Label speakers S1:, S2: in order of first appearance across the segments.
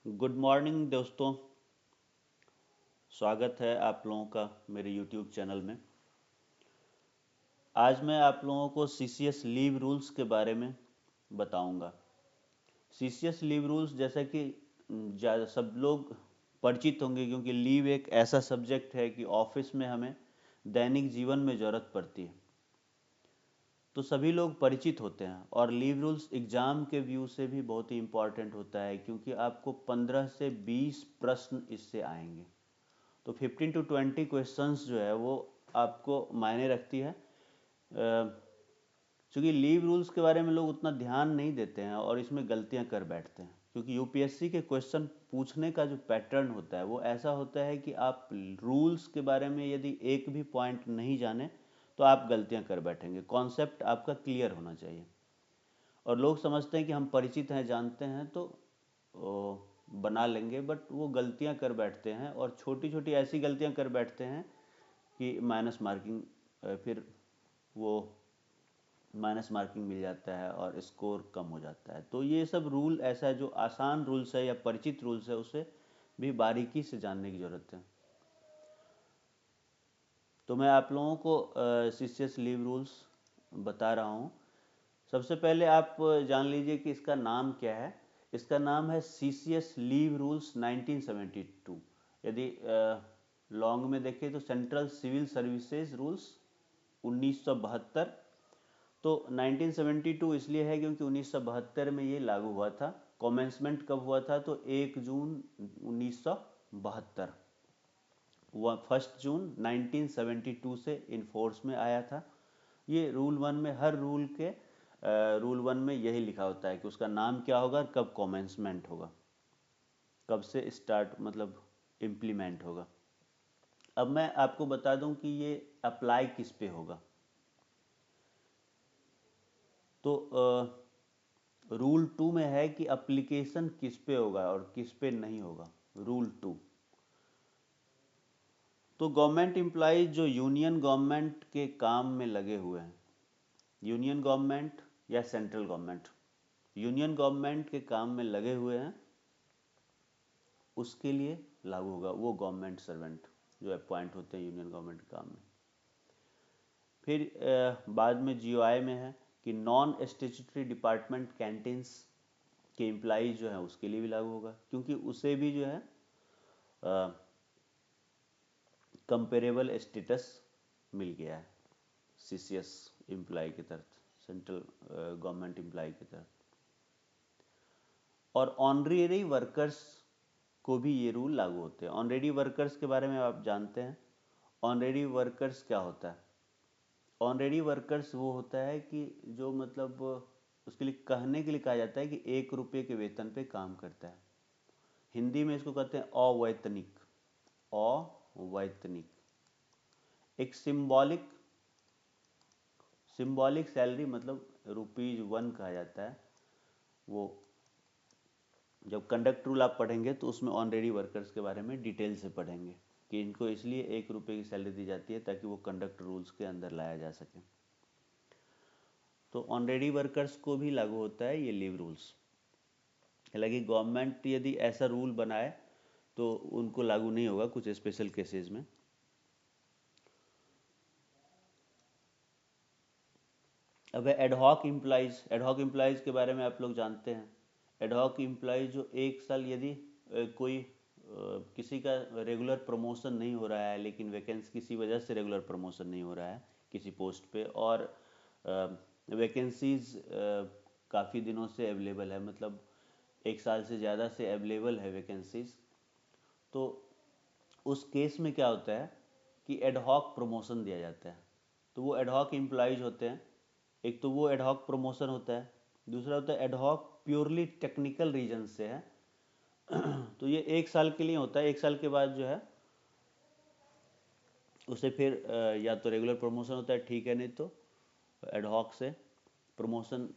S1: Good morning दोस्तों। स्वागत है आप लोगों का मेरे यूट्यूब चैनल में। आज मैं आप लोगों को सीसीएस लीव रूल्स के बारे में बताऊंगा। सीसीएस लीव रूल्स जैसा कि ज़्यादा सब लोग परिचित होंगे, क्योंकि लीव एक ऐसा सब्जेक्ट है कि ऑफिस में हमें दैनिक जीवन में ज़रूरत पड़ती है, तो सभी लोग परिचित होते हैं। और लीव रूल्स एग्ज़ाम के व्यू से भी बहुत ही इम्पॉर्टेंट होता है, क्योंकि आपको 15 से 20 प्रश्न इससे आएंगे। तो 15 टू 20 क्वेश्चंस जो है वो आपको मायने रखती है। क्योंकि लीव रूल्स के बारे में लोग उतना ध्यान नहीं देते हैं और इसमें गलतियां कर बैठते हैं, क्योंकि यूपीएससी के क्वेश्चन पूछने का जो पैटर्न होता है वो ऐसा होता है कि आप रूल्स के बारे में यदि एक भी पॉइंट नहीं जाने तो आप गलतियां कर बैठेंगे। कॉन्सेप्ट आपका क्लियर होना चाहिए। और लोग समझते हैं कि हम परिचित हैं, जानते हैं, तो बना लेंगे, बट वो गलतियां कर बैठते हैं और छोटी छोटी ऐसी गलतियां कर बैठते हैं कि माइनस मार्किंग, फिर वो माइनस मार्किंग मिल जाता है और स्कोर कम हो जाता है। तो ये सब रूल ऐसा है, जो आसान रूल्स है या परिचित रूल्स है उसे भी बारीकी से जानने की ज़रूरत है। तो मैं आप लोगों को सीसीएस लीव रूल्स बता रहा हूँ। सबसे पहले आप जान लीजिए कि इसका नाम क्या है। इसका नाम है सीसीएस लीव रूल्स 1972। यदि लॉन्ग में देखें तो सेंट्रल सिविल सर्विसेज रूल्स 1972। तो 1972 इसलिए है क्योंकि 1972 में ये लागू हुआ था। कॉमेंसमेंट कब हुआ था? तो 1 जून 1972। वह 1 जून 1972 से इन फोर्स में आया था। ये रूल 1 में, हर रूल के रूल 1 में यही लिखा होता है कि उसका नाम क्या होगा और कब कॉमेंसमेंट होगा, कब से स्टार्ट मतलब इम्प्लीमेंट होगा। अब मैं आपको बता दूं कि ये अप्लाई किस पे होगा। तो रूल 2 में है कि एप्लीकेशन किस पे होगा और किस पे नहीं होगा। रूल 2, तो गवर्नमेंट एम्प्लॉइज जो यूनियन गवर्नमेंट के काम में लगे हुए हैं, यूनियन गवर्नमेंट या सेंट्रल गवर्नमेंट, यूनियन गवर्नमेंट के काम में लगे हुए हैं, उसके लिए लागू होगा। वो गवर्नमेंट सर्वेंट जो अपॉइंट होते हैं यूनियन गवर्नमेंट के काम में। फिर बाद में जीओआई में है कि नॉन स्टेचुटरी डिपार्टमेंट कैंटीन्स के एम्प्लॉइज जो है उसके लिए भी लागू होगा, क्योंकि उसे भी जो है कंपेरेबल स्टेटस मिल गया है सीसीएस एम्प्लॉय की तरफ, सेंट्रल गवर्नमेंट एम्प्लॉय की तरफ। और ऑनरेरी वर्कर्स को भी ये रूल लागू होते हैं। ऑनरेरी वर्कर्स के बारे में आप जानते हैं। ऑनरेरी वर्कर्स क्या होता है? ऑनरेरी वर्कर्स वो होता है कि जो मतलब उसके लिए कहने के लिए कहा जाता है कि 1 रुपये के वेतन पे काम करता है। हिंदी में इसको कहते हैं अवैतनिक। अवैतनिक एक सिंबॉलिक, सिंबॉलिक सैलरी, मतलब ₹1 कहा जाता है। वो जब कंडक्ट रूल आप पढ़ेंगे तो उसमें ऑनरेरी वर्कर्स के बारे में डिटेल से पढ़ेंगे कि इनको इसलिए 1 रुपये की सैलरी दी जाती है ताकि वो कंडक्ट रूल्स के अंदर लाया जा सके। तो ऑनरेरी वर्कर्स को भी लागू होता है ये लीव रूल्स। हालांकि गवर्नमेंट यदि ऐसा रूल बनाए तो उनको लागू नहीं होगा कुछ स्पेशल केसेस में। अब है एडहॉक एम्प्लॉइज। एडहॉक एम्प्लॉइज के बारे में आप लोग जानते हैं। एडहॉक एम्प्लॉइज जो 1 साल यदि कोई किसी का रेगुलर प्रमोशन नहीं हो रहा है, लेकिन वैकेंसी किसी वजह से रेगुलर प्रमोशन नहीं हो रहा है किसी पोस्ट पे, और वैकेंसीज काफ़ी दिनों से अवेलेबल है, मतलब 1 साल से ज़्यादा से अवेलेबल है वैकेंसीज, तो उस केस में क्या होता है कि एडहॉक प्रमोशन दिया जाता है। तो वो एडहॉक एम्प्लॉइज होते हैं। एक तो वो एडहॉक प्रमोशन होता है, दूसरा होता है एडहॉक प्योरली टेक्निकल रीजन से है। तो ये 1 साल के लिए होता है। 1 साल के बाद जो है उसे फिर या तो रेगुलर प्रमोशन होता है, ठीक है, नहीं तो एडहॉक से प्रमोशन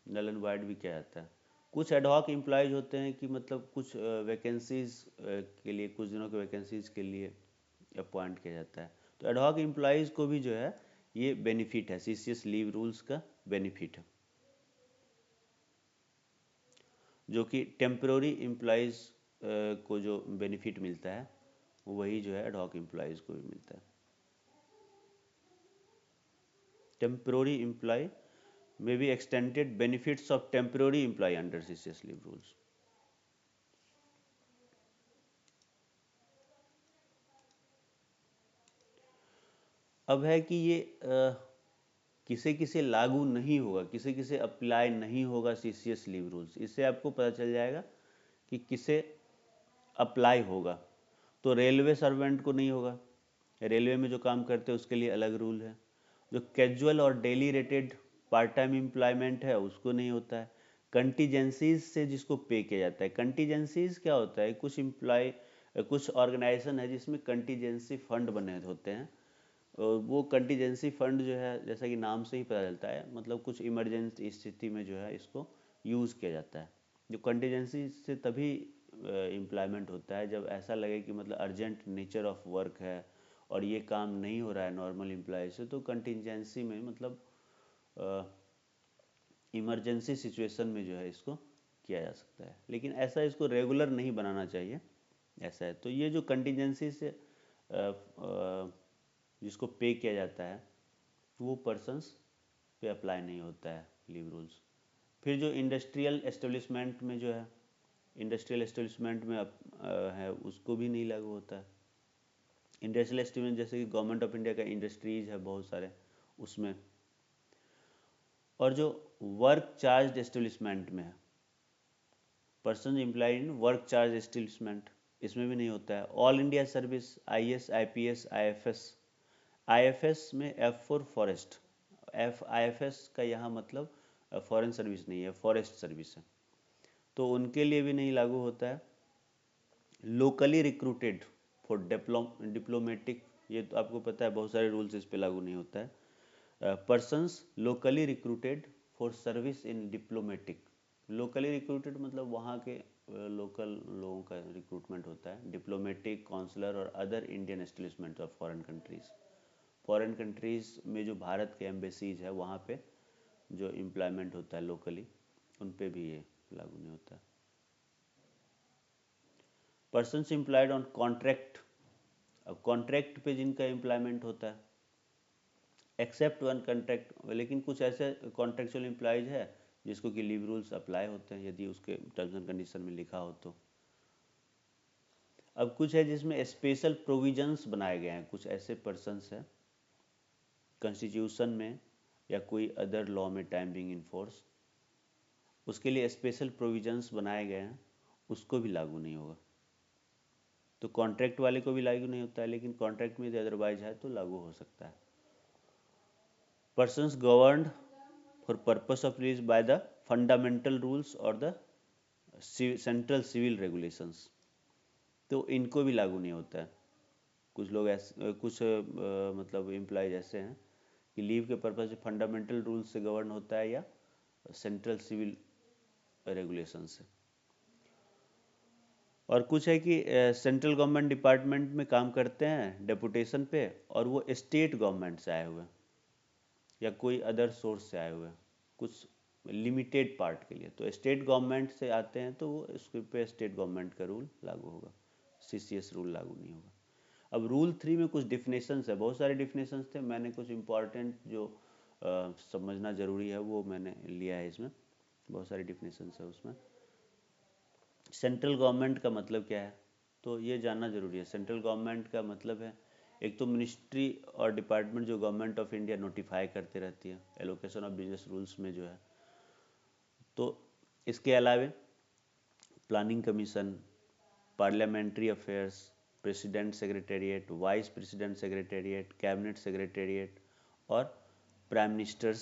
S1: नल एंड वाइड भी किया जाता है। कुछ एडहॉक एम्प्लॉयज होते हैं कि मतलब कुछ वैकेंसीज के लिए, कुछ दिनों के वैकेंसीज के लिए अपॉइंट किया जाता है। तो एडहॉक एम्प्लॉयज़ को भी जो है ये बेनिफिट है, सीसीएस लीव रूल्स का बेनिफिट है। जो कि टेम्पररी एम्प्लॉयज़ को जो बेनिफिट मिलता है वही जो है एडहॉक एम्प्लॉयज़ को भी मिलता है। Temporary employ may be extended benefits of temporary employee under CCS leave rules। अब है कि ये किसे किसे लागू नहीं होगा, किसे किसे अप्लाई नहीं होगा CCS लीव रूल्स, इससे आपको पता चल जाएगा कि किसे अप्लाई होगा। तो रेलवे सर्वेंट को नहीं होगा, रेलवे में जो काम करते हैं उसके लिए अलग रूल है। जो कैजुअल और daily rated part time employment है उसको नहीं होता है। कंटीजेंसीज से जिसको पे किया जाता है, कंटीजेंसीज क्या होता है, कुछ ऑर्गेनाइजेशन है जिसमें कंटीजेंसी फंड बने होते हैं। और वो कंटीजेंसी फंड जो है जैसा कि नाम से ही पता चलता है, मतलब कुछ इमरजेंसी स्थिति में जो है इसको यूज़ किया जाता है। जो कंटीजेंसी से तभी एम्प्लॉयमेंट होता है जब ऐसा लगे कि मतलब अर्जेंट नेचर ऑफ वर्क है और ये काम नहीं हो रहा है नॉर्मल एम्प्लॉय से, तो कंटीजेंसी में मतलब इमरजेंसी सिचुएशन में जो है इसको किया जा सकता है। लेकिन ऐसा इसको रेगुलर नहीं बनाना चाहिए, ऐसा है। तो ये जो कंटीजेंसी से जिसको पे किया जाता है वो पर्सन्स पे अप्लाई नहीं होता है लीव रूल्स। फिर जो इंडस्ट्रियल एस्टेब्लिशमेंट में जो है, इंडस्ट्रियल एस्टेब्लिशमेंट में है उसको भी नहीं लागू होता है। इंडस्ट्रियल एस्टेब्लिशमेंट जैसे कि गवर्नमेंट ऑफ इंडिया का इंडस्ट्रीज है बहुत सारे उसमें। और जो वर्क चार्ज एस्टेब्लिशमेंट में है, person employed in work charge establishment, इसमें भी नहीं होता है। All India service, IAS, IPS, IFS, IFS में F फॉर फॉरेस्ट, IFS का यहाँ मतलब फॉरेन सर्विस नहीं है, फॉरेस्ट सर्विस है, तो उनके लिए भी नहीं लागू होता है। लोकली रिक्रूटेड फॉर डिप्लोमेटिक, ये तो आपको पता है बहुत सारे रूल्स इस पे लागू नहीं होता है। Persons locally recruited for service in diplomatic, locally recruited मतलब वहाँ के लोकल लोगों का रिक्रूटमेंट होता है। डिप्लोमेटिक, कॉन्सुलर और other Indian establishment of foreign countries, foreign countries में जो भारत के एम्बेसीज है वहाँ पे जो एम्प्लॉयमेंट होता है लोकली, उन पे भी ये लागू नहीं होता है। पर्सन्स एम्प्लॉयड ऑन कॉन्ट्रैक्ट, अब कॉन्ट्रैक्ट पे जिनका एम्प्लॉयमेंट होता है, एक्सेप्ट वन कॉन्ट्रैक्ट, लेकिन कुछ ऐसे कॉन्ट्रेक्चुअल एम्प्लॉयज है जिसको कि लीव रूल्स अप्लाई होते हैं यदि उसके टर्म्स एंड कंडीशन में लिखा हो तो। अब कुछ है जिसमें स्पेशल प्रोविजंस बनाए गए हैं, कुछ ऐसे पर्सन्स हैं कॉन्स्टिट्यूशन में या कोई अदर लॉ में टाइम बिंग इन फोर्स, उसके लिए स्पेशल प्रोविजंस बनाए गए हैं, उसको भी लागू नहीं होगा। तो कॉन्ट्रैक्ट वाले को भी लागू नहीं होता है, लेकिन कॉन्ट्रैक्ट में यदि अदरवाइज है तो लागू हो सकता है। Persons governed for purpose of release by the fundamental rules और द सेंट्रल सिविल रेगुलेशंस, तो इनको भी लागू नहीं होता है। कुछ लोग ऐसे मतलब एम्प्लॉयज ऐसे हैं कि लीव के पर्पस से फंडामेंटल रूल्स से गवर्न होता है या सेंट्रल सिविल रेगुलेशन से। और कुछ है कि सेंट्रल गवर्नमेंट डिपार्टमेंट में काम करते हैं डेपुटेशन पे, और वो स्टेट गवर्नमेंट से आए हुए हैं या कोई अदर सोर्स से आए हुए हैं कुछ लिमिटेड पार्ट के लिए, तो स्टेट गवर्नमेंट से आते हैं तो वो उसके पे स्टेट गवर्नमेंट का रूल लागू होगा, CCS रूल लागू नहीं होगा। अब रूल 3 में कुछ डिफिनेशंस है, बहुत सारे डिफिनेशंस थे, मैंने कुछ इंपॉर्टेंट जो समझना ज़रूरी है वो मैंने लिया है इसमें, बहुत सारे डिफिनेशंस है उसमें। सेंट्रल गवर्नमेंट का मतलब क्या है, तो ये जानना ज़रूरी है। सेंट्रल गवर्नमेंट का मतलब है एक तो मिनिस्ट्री और डिपार्टमेंट जो गवर्नमेंट ऑफ इंडिया नोटिफाई करते रहती है एलोकेशन ऑफ बिजनेस रूल्स में जो है, तो इसके अलावा planning commission, parliamentary affairs, president secretariat, vice president secretariat, cabinet secretariat और prime ministers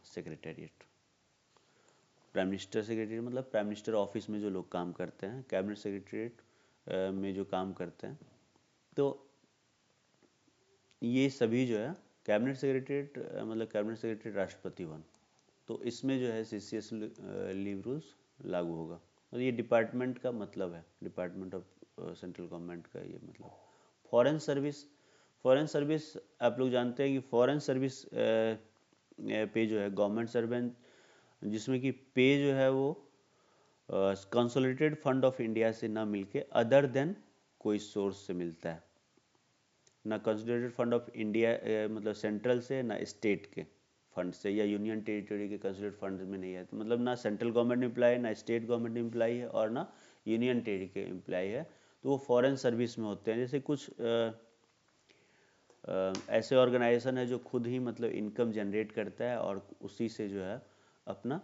S1: secretariat. Prime minister secretariat मतलब प्राइम मिनिस्टर ऑफिस में जो लोग काम करते हैं, कैबिनेट सेक्रेटेरिएट में जो काम करते हैं, तो ये सभी जो है कैबिनेट सेक्रेटेरिएट मतलब कैबिनेट सेक्रेटरी राष्ट्रपति भवन, तो इसमें जो है CCS लीव रूल्स लागू होगा। और ये डिपार्टमेंट का मतलब है, डिपार्टमेंट ऑफ सेंट्रल गवर्नमेंट का ये मतलब। फॉरेन सर्विस, फॉरेन सर्विस आप लोग जानते हैं कि फॉरेन सर्विस पे जो है गवर्नमेंट सर्वेंट जिसमें कि पे जो है वो कंसोलिडेटेड फंड ऑफ इंडिया से ना मिलके अदर देन कोई सोर्स से मिलता है। ना कंसोलिडेटेड फंड ऑफ इंडिया मतलब सेंट्रल से, ना स्टेट के फंड से या यूनियन टेरिटरी के कंसोलिडेटेड फंड में नहीं है। तो मतलब ना सेंट्रल गवर्नमेंट एम्प्लॉय है, ना स्टेट गवर्नमेंट एम्प्लॉय है और ना यूनियन टेरिटरी के एम्प्लॉय है। तो वो फॉरेन सर्विस में होते हैं। जैसे कुछ ऐसे ऑर्गेनाइजेशन है जो खुद ही मतलब इनकम जनरेट करता है और उसी से जो है अपना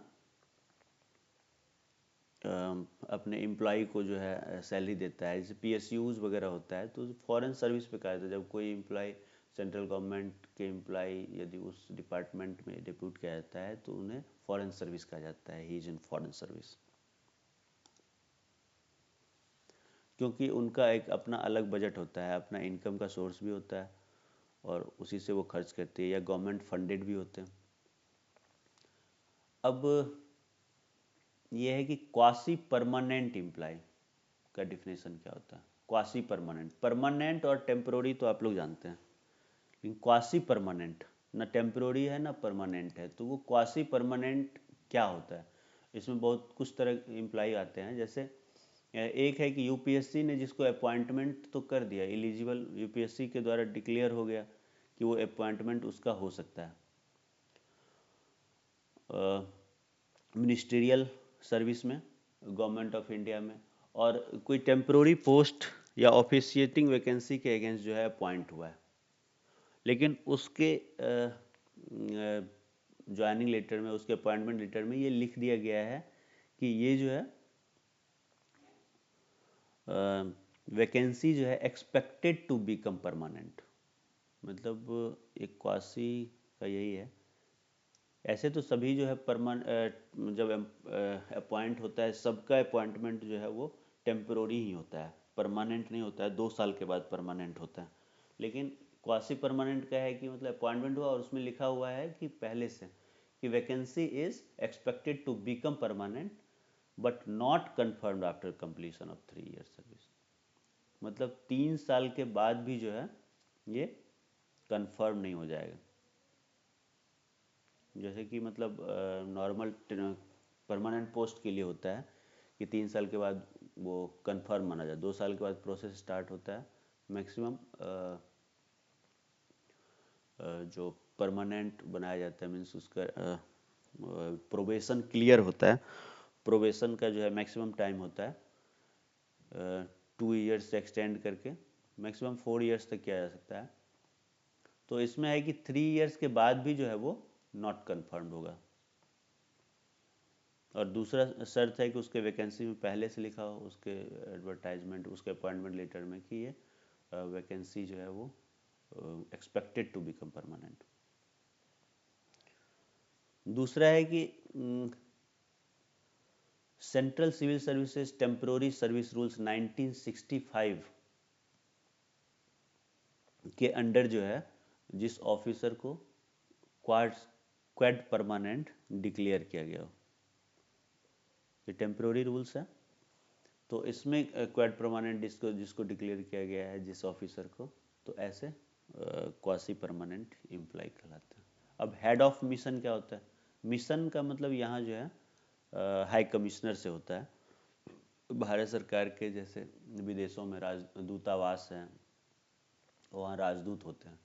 S1: अपने एम्प्लॉय को जो है सैलरी देता है। जैसे PSUs वगैरह होता है तो फॉरेन सर्विस पे कहा जाता है। जब कोई एम्प्लॉय सेंट्रल गवर्नमेंट के एम्प्लॉय यदि उस डिपार्टमेंट में डिप्यूट किया जाता है तो उन्हें फॉरेन सर्विस कहा जाता है, he is in foreign service. क्योंकि उनका एक अपना अलग बजट होता है, अपना इनकम का सोर्स भी होता है और उसी से वो खर्च करते हैं या गवर्नमेंट फंडेड भी होते हैं। अब ये है कि क्वासी परमानेंट एम्प्लॉय का डिफिनेशन क्या होता है। क्वासी परमानेंट, परमानेंट और टेम्पोररी तो आप लोग जानते हैं, लेकिन क्वासी परमानेंट ना टेम्पोररी है ना परमानेंट है। तो वो क्वासी परमानेंट क्या होता है, इसमें बहुत कुछ तरह एम्प्लॉय आते हैं। जैसे एक है कि यूपीएससी ने जिसको अपॉइंटमेंट तो कर दिया, एलिजिबल यूपीएससी के द्वारा डिक्लेयर हो गया कि वो अपॉइंटमेंट उसका हो सकता है मिनिस्ट्रियल सर्विस में, गवर्नमेंट ऑफ इंडिया में, और कोई टेम्प्रोरी पोस्ट या ऑफिशिएटिंग वैकेंसी के अगेंस्ट जो है अपॉइंट हुआ है। लेकिन उसके ज्वाइनिंग लेटर में, उसके अपॉइंटमेंट लेटर में ये लिख दिया गया है कि ये जो है वैकेंसी जो है एक्सपेक्टेड टू बिकम परमानेंट। मतलब एक क्वासी का यही है। ऐसे तो सभी जो है जब अपॉइंट होता है सबका अपॉइंटमेंट जो है वो टेम्परोरी ही होता है, परमानेंट नहीं होता है। 2 साल के बाद परमानेंट होता है। लेकिन क्वासी परमानेंट का है कि मतलब अपॉइंटमेंट हुआ और उसमें लिखा हुआ है कि पहले से कि vacancy is expected to become permanent but not confirmed after completion of 3 year service. मतलब 3 साल के बाद भी जो है ये कन्फर्म नहीं हो जाएगा। जैसे कि मतलब नॉर्मल परमानेंट पोस्ट के लिए होता है कि 3 साल के बाद वो कंफर्म माना जाए, 2 साल के बाद प्रोसेस स्टार्ट होता है। मैक्सिमम जो परमानेंट बनाया जाता है मीन्स उसका प्रोबेशन क्लियर होता है। प्रोबेशन का जो है मैक्सिमम टाइम होता है 2 ईयर्स से एक्सटेंड करके मैक्सिमम 4 ईयर्स तक किया जा सकता है। तो इसमें है कि 3 ईयर्स के बाद भी जो है वो नॉट कन्फर्म्ड होगा। और दूसरा शर्त है कि उसके वैकेंसी में पहले से लिखा हो, उसके एडवर्टाइजमेंट, उसके अपॉइंटमेंट लेटर में कि ये वैकेंसी जो है वो एक्सपेक्टेड टू बिकम परमानेंट। दूसरा है कि central civil services temporary service rules 1965 के अंडर जो है जिस ऑफिसर को क्वाड परमानेंट डिक्लेयर किया गया हो, ये टेम्पोररी रूल्स है। तो इसमें क्वाड परमानेंट जिसको डिक्लेयर किया गया है जिस ऑफिसर को, तो ऐसे क्वासी परमानेंट एम्प्लॉय कहलाते हैं। अब हेड ऑफ मिशन क्या होता है? मिशन का मतलब यहाँ जो है हाई कमिश्नर से होता है। भारत सरकार के जैसे विदेशों में दूतावास हैं, वहाँ राजदूत होते हैं।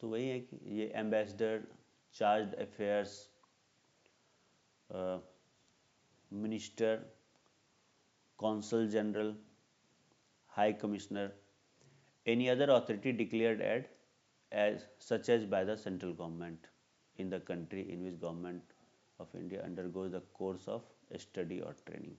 S1: तो वही है कि ये ambassador, charge affairs minister, consul general, high commissioner, any other authority declared as such as by the central government in the country in which government of India undergoes the course of study or training।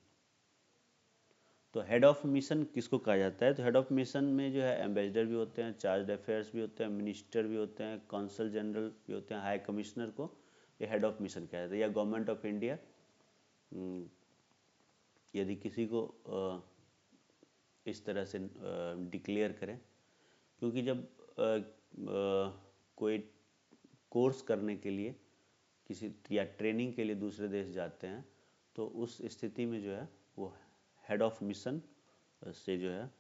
S1: तो head of mission किसको कहा जाता है? तो head of mission में जो है ambassador भी होते हैं, चार्ज अफेयर्स भी होते हैं, मिनिस्टर भी होते हैं, कौंसल जनरल भी होते हैं, हाई कमिश्नर को ये हेड ऑफ मिशन कहा जाता है। या गवर्नमेंट ऑफ इंडिया यदि किसी को इस तरह से डिक्लेयर करें, क्योंकि जब कोई कोर्स करने के लिए किसी या ट्रेनिंग के लिए दूसरे देश जाते हैं तो उस स्थिति में जो है वो हेड ऑफ मिशन से जो है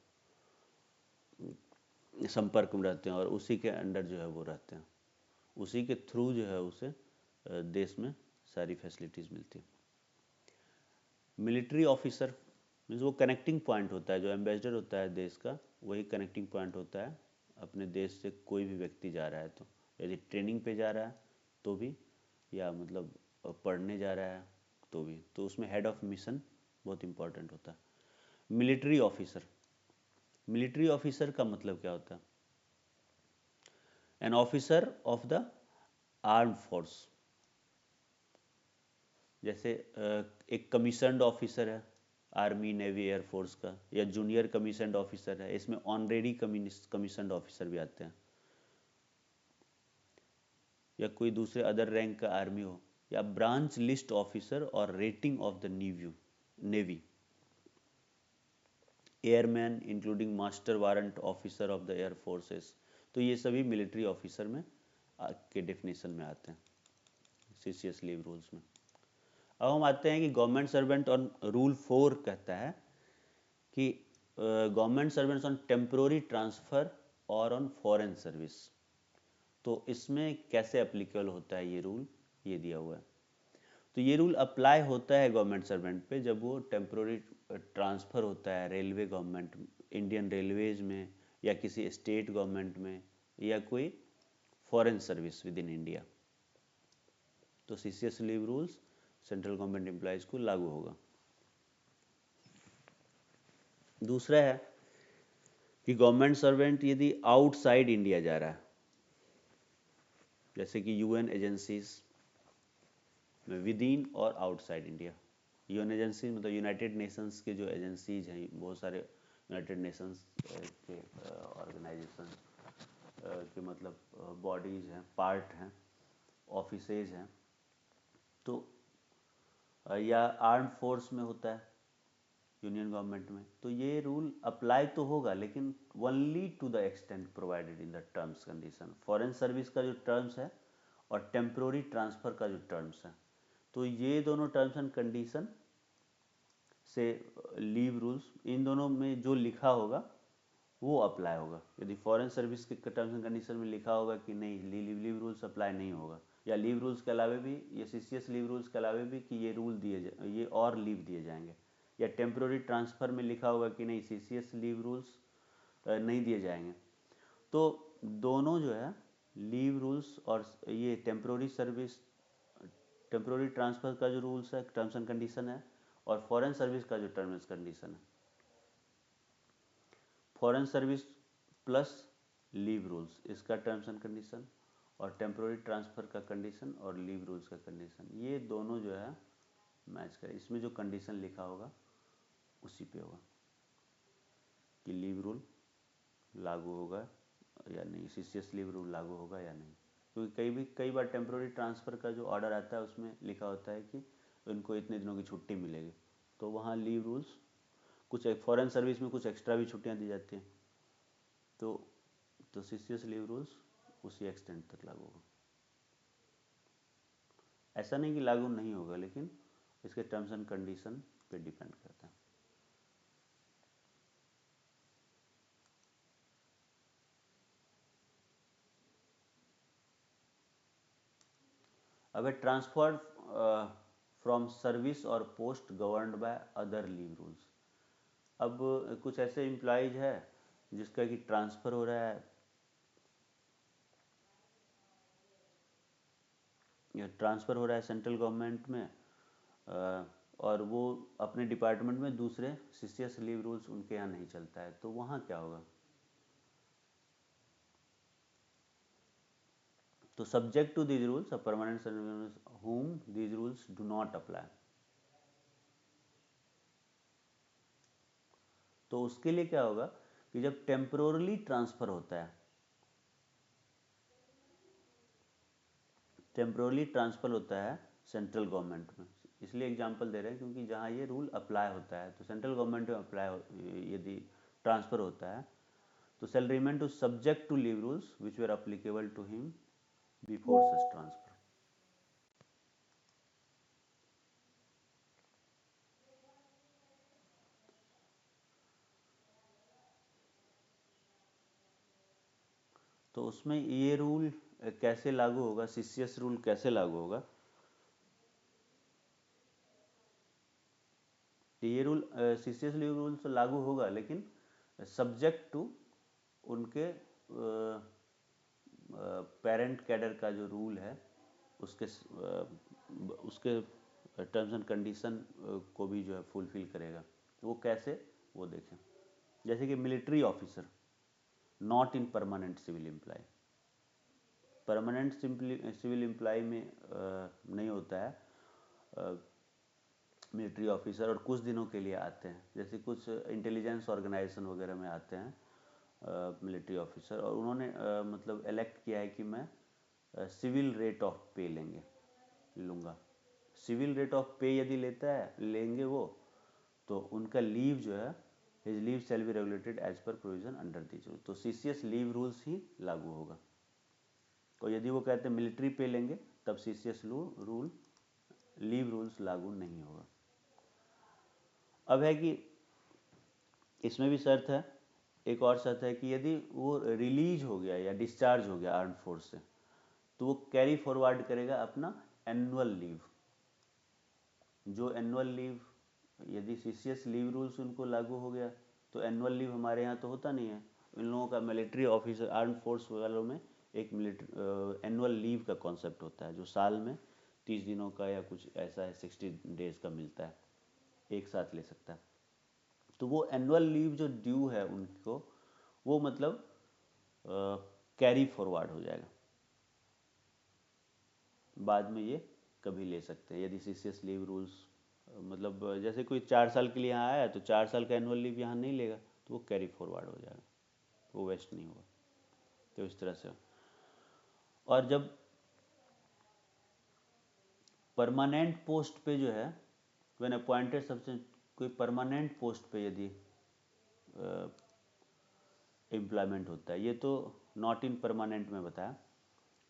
S1: संपर्क में रहते हैं और उसी के अंडर जो है वो रहते हैं। उसी के थ्रू जो है उसे देश में सारी फैसिलिटीज़ मिलती हैं। मिलिट्री ऑफिसर मीन्स वो कनेक्टिंग पॉइंट होता है, जो एम्बेसडर होता है देश का, वही कनेक्टिंग पॉइंट होता है अपने देश से कोई भी व्यक्ति जा रहा है तो, यदि ट्रेनिंग पे जा रहा है तो भी, या मतलब पढ़ने जा रहा है तो भी, तो उसमें हेड ऑफ मिशन बहुत इम्पोर्टेंट होता है। मिलिट्री ऑफिसर, मिलिट्री ऑफिसर का मतलब क्या होता है? An officer of the arm force. जैसे एक कमीशन्ड ऑफिसर है आर्मी नेवी एयरफोर्स का, या जूनियर कमीशन्ड ऑफिसर है, इसमें ऑनरेरी कमीशन्ड ऑफिसर भी आते हैं, या कोई दूसरे अदर रैंक का आर्मी हो, या ब्रांच लिस्ट ऑफिसर और rating of the navy, airman including master warrant officer of the air forces. तो ये सभी मिलिट्री ऑफिसर में के डेफिनेशन में आते हैं सीसीएस लीव रूल्स में। अब हम आते हैं कि गवर्नमेंट सर्वेंट ऑन रूल 4 कहता है कि government servants on temporary transfer और ऑन फॉरेन सर्विस। तो इसमें कैसे अप्लीकेबल होता है ये रूल, ये दिया हुआ है। तो ये रूल अप्लाई होता है गवर्नमेंट सर्वेंट पे जब वो टेम्पोररी ट्रांसफ़र होता है रेलवे गवर्नमेंट, इंडियन रेलवेज में, या किसी स्टेट गवर्नमेंट में, या कोई foreign service within India. तो CCS leave rules central government employees को लागू होगा। दूसरा है कि गवर्नमेंट सर्वेंट यदि आउटसाइड इंडिया जा रहा है, जैसे कि यूएन एजेंसीज में विद इन और आउटसाइड इंडिया। यूएन एजेंसी मतलब यूनाइटेड नेशंस के जो एजेंसीज हैं, बहुत सारे यूनाइटेड नेशंस के ऑर्गेनाइजेशन के मतलब बॉडीज़ हैं, पार्ट हैं, ऑफिसेज हैं, तो या आर्म फोर्स में होता है यूनियन गवर्नमेंट में, तो ये रूल अप्लाई तो होगा लेकिन only to the extent provided in the terms condition. Foreign service का जो टर्म्स है और टेम्प्रोरी ट्रांसफ़र का जो टर्म्स है, तो ये दोनों टर्म्स एंड कंडीशन से लीव रूल्स, इन दोनों में जो लिखा होगा वो अप्लाई होगा। यदि फॉरेन सर्विस के टर्म्स एंड कंडीशन में लिखा होगा कि नहीं लीव रूल्स अप्लाई नहीं होगा, या लीव रूल्स के अलावा भी, ये सीसीएस लीव रूल्स के अलावा भी कि ये रूल ये और लीव दिए जाएंगे, या टेम्प्रोरी ट्रांसफ़र में लिखा होगा कि नहीं सीसीएस लीव रूल्स नहीं दिए जाएंगे, तो दोनों जो है लीव रूल्स और ये टेम्प्रोरी सर्विस, टेम्प्रोरी ट्रांसफ़र का जो रूल्स है टर्म्स एंड कंडीशन है, और फॉरेन सर्विस का जो टर्म्स एंड कंडीशन है, foreign service plus leave rules इसका टर्म्स एंड कंडीशन, और टेम्प्रोरी ट्रांसफ़र का कंडीशन और लीव रूल्स का कंडीशन, ये दोनों जो है मैच करें। इसमें जो कंडीशन लिखा होगा उसी पे होगा कि लीव रूल लागू होगा या नहीं, सीसीएस लीव रूल लागू होगा या नहीं। क्योंकि कई बार टेम्प्रोरी ट्रांसफ़र का जो ऑर्डर आता है उसमें लिखा होता है कि उनको इतने दिनों की छुट्टी मिलेगी, तो वहाँ लीव रूल्स कुछ फॉरेन सर्विस में कुछ एक्स्ट्रा भी छुट्टियाँ दी जाती हैं, तो सीसीएस लीव रूल्स उसी एक्सटेंट तक लागू होगा। ऐसा नहीं कि लागू नहीं होगा, लेकिन इसके टर्म्स एंड कंडीशन पे डिपेंड करता है। अब है ट्रांसफर्ड फ्रॉम सर्विस और post governed by other leave rules. अब कुछ ऐसे एम्प्लॉयज है जिसका कि ट्रांसफ़र हो रहा है, या ट्रांसफ़र हो रहा है सेंट्रल गवर्नमेंट में, और वो अपने डिपार्टमेंट में दूसरे सीसीएस लीव रूल्स उनके यहाँ नहीं चलता है, तो वहाँ क्या होगा? तो subject to these rules a permanent service whom these rules do not apply। तो उसके लिए क्या होगा कि जब टेम्पोरली ट्रांसफ़र होता है, टेम्पोरली ट्रांसफ़र होता है सेंट्रल गवर्नमेंट में, इसलिए एग्जांपल दे रहे हैं क्योंकि जहाँ ये रूल अप्लाई होता है, तो सेंट्रल गवर्नमेंट में अप्लाई यदि ट्रांसफ़र होता है तो shall remain to subject to leave rules which were applicable to him before such transfer। तो उसमें ये रूल कैसे लागू होगा, सीसीएस रूल कैसे लागू होगा? तो ये रूल सीसीएस लीव रूल तो लागू होगा, लेकिन सब्जेक्ट टू उनके पेरेंट कैडर का जो रूल है उसके टर्म्स एंड कंडीशन को भी जो है फुलफिल करेगा। वो कैसे, वो देखें। जैसे कि military officer not in permanent civil employ, permanent civil employ में नहीं होता है मिलिट्री ऑफिसर, और कुछ दिनों के लिए आते हैं, जैसे कुछ इंटेलिजेंस ऑर्गेनाइजेशन वगैरह में आते हैं मिलिट्री ऑफिसर, और उन्होंने मतलब इलेक्ट किया है कि मैं सिविल रेट ऑफ पे लूँगा। सिविल रेट ऑफ पे यदि लेंगे वो, तो उनका लीव जो है, his leave shall be regulated as per provision under this rule, तो सीसीएस लीव रूल्स ही लागू होगा। और यदि वो कहते हैं मिलिट्री पे लेंगे, तब सीसीएस रूल लीव रूल्स लागू नहीं होगा। अब है कि इसमें भी शर्त है, एक और शर्त है कि यदि वो रिलीज हो गया या डिस्चार्ज हो गया आर्म्ड फोर्स से, तो वो कैरी फॉरवर्ड करेगा अपना एनुअल लीव। जो एनुअल लीव, यदि सीसीएस लीव रूल्स उनको लागू हो गया, तो एनुअल लीव हमारे यहाँ तो होता नहीं है। इन लोगों का मिलिट्री ऑफिसर आर्म फोर्स वालों में एक एनुअल लीव का कॉन्सेप्ट होता है, जो साल में 30 दिनों का या कुछ ऐसा है 60 डेज का मिलता है, एक साथ ले सकता है। तो वो एनुअल लीव जो ड्यू है उनको, वो मतलब कैरी फॉरवर्ड हो जाएगा, बाद में ये कभी ले सकते हैं। यदि सीसीएस लीव रूल्स मतलब जैसे कोई 4 साल के लिए यहाँ आया है, तो 4 साल का एनुअल लीव यहाँ नहीं लेगा, तो वो कैरी फॉरवर्ड हो जाएगा, वो वेस्ट नहीं होगा। तो इस तरह से। और जब परमानेंट पोस्ट पे जो है, व्हेन अपॉइंटेड सब्सटेंस, कोई परमानेंट पोस्ट पे यदि एम्प्लॉयमेंट होता है, ये तो नॉट इन परमानेंट में बताया।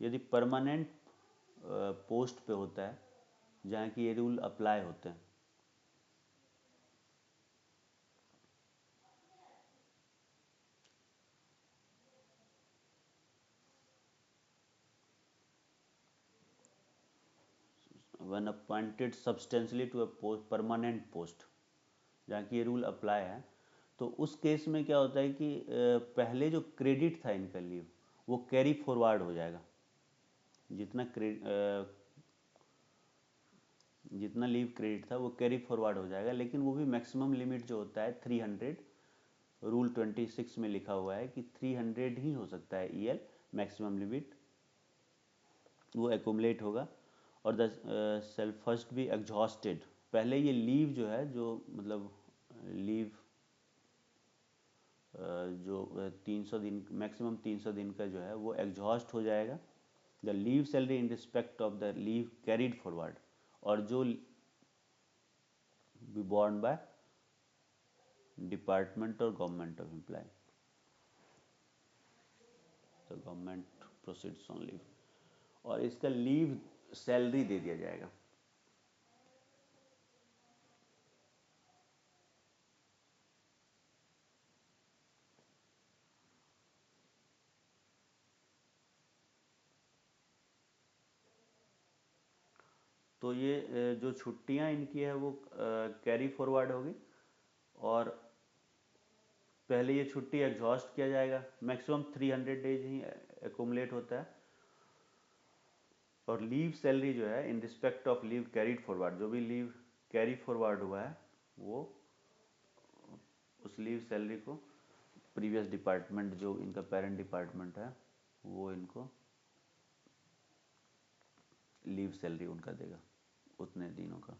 S1: यदि परमानेंट पोस्ट पे होता है जहाँ की ये रूल अप्लाई होते हैं, when appointed substantially to a post, permanent post, जहाँ की ये रूल अप्लाई है, तो उस केस में क्या होता है कि पहले जो क्रेडिट था इनका लीव, वो कैरी फॉरवर्ड हो जाएगा। जितना जितना लीव क्रेडिट था वो कैरी फॉरवर्ड हो जाएगा, लेकिन वो भी मैक्सिमम लिमिट जो होता है 300, रूल 26 में लिखा हुआ है कि 300 ही हो सकता है ईएल मैक्सिमम लिमिट, वो एकुमुलेट होगा। और the shall first be exhausted, पहले ये लीव जो है, जो मतलब लीव जो 300 दिन, मैक्सिमम 300 दिन का जो है, वो एग्जॉस्ट हो जाएगा। The leave salary in respect of the leave carried forward, और जो बी बॉर्न बाय डिपार्टमेंट और government of employ, the government proceeds on leave, और इसका लीव सैलरी दे दिया जाएगा। तो ये जो छुट्टियां इनकी है वो कैरी फॉरवर्ड होगी, और पहले ये छुट्टी एग्जॉस्ट किया जाएगा, मैक्सिमम 300 डेज ही एकुमुलेट होता है। और लीव सैलरी जो है इन respect of leave carried forward, जो भी लीव कैरी फॉरवर्ड हुआ है, वो उस लीव सैलरी को प्रीवियस डिपार्टमेंट, जो इनका पेरेंट डिपार्टमेंट है, वो इनको लीव सैलरी उनका देगा उतने दिनों का।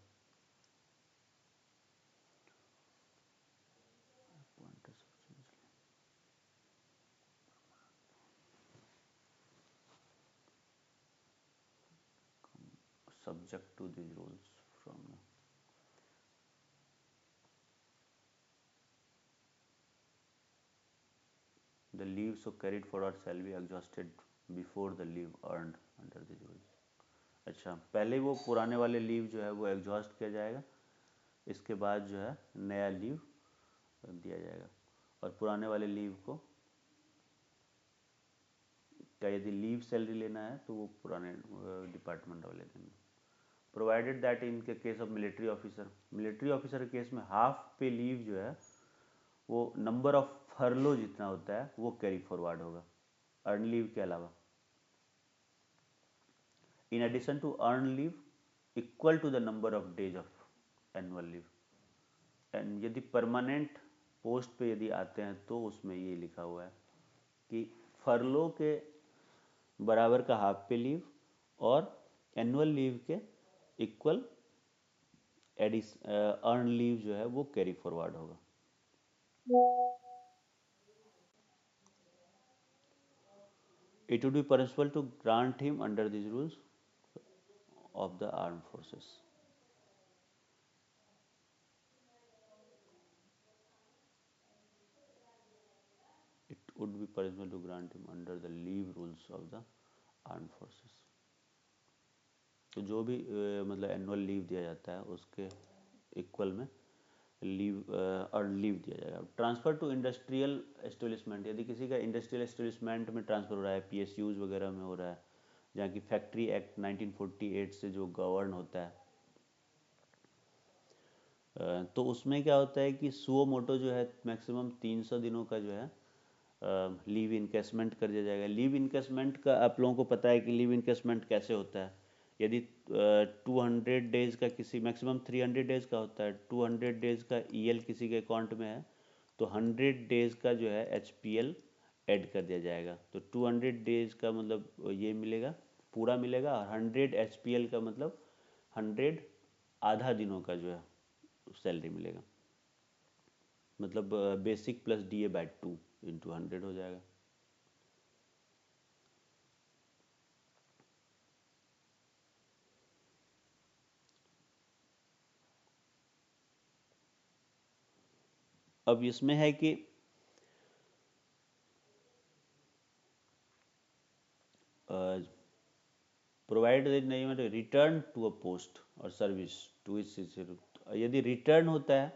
S1: Subject to these rules from the leave so carried forward shall be exhausted before the leave earned under these rules। अच्छा, पहले वो पुराने वाले लीव जो है वो एग्जॉस्ट किया जाएगा, इसके बाद जो है नया लीव दिया जाएगा। और पुराने वाले लीव को क्या, यदि लीव सैलरी लेना है तो वो पुराने डिपार्टमेंट वाले देंगे। प्रोवाइडेड दैट इन के केस ऑफ मिलिट्री ऑफिसर के केस में हाफ पे लीव जो है वो नंबर ऑफ फर्लो जितना होता है वो कैरी फॉरवर्ड होगा अर्न लीव के अलावा। In addition to earn leave equal to the number of days of annual leave. And यदि परमानेंट पोस्ट पे यदि आते हैं तो उसमें ये लिखा हुआ है कि फर्लो के बराबर का हाफ पे लीव और एनुअल लीव के इक्वल अर्न लीव जो है वो कैरी फॉरवर्ड होगा। It would be permissible to grant him under these rules of the armed forces. It would be permissible to grant him under the leave rules of the armed forces. तो जो भी मतलब annual leave दिया जाता है उसके equal में leave earn leave दिया जाएगा। ट्रांसफ़र टू इंडस्ट्रियल एस्टेब्लिशमेंट, यदि किसी का इंडस्ट्रियल एस्टेब्लिशमेंट में ट्रांसफ़र हो रहा है, पीएसयूज़ वगैरह में हो रहा है, जहाँ की फैक्ट्री एक्ट 1948 से जो गवर्न होता है, तो उसमें क्या होता है कि सुओ मोटो जो है मैक्सिमम 300 दिनों का जो है लीव इनकेसमेंट कर दिया जाएगा। लीव इनकेसमेंट का आप लोगों को पता है कि लीव इनकेसमेंट कैसे होता है। यदि 200 डेज़ का किसी मैक्सिमम 300 डेज़ का होता है, 200 डेज़ का ईएल किसी के अकाउंट में है तो 100 डेज़ का जो है एचपीएल ऐड कर दिया जाएगा। तो 200 डेज़ का मतलब ये मिलेगा, पूरा मिलेगा, और 100 एचपीएल का मतलब 100 आधा दिनों का जो है सैलरी मिलेगा। मतलब basic plus DA by 2 into 100 हो जाएगा। अब इसमें है कि प्रोवाइड नहीं मतलब रिटर्न टू अ पोस्ट और सर्विस टू इस, यदि रिटर्न होता है,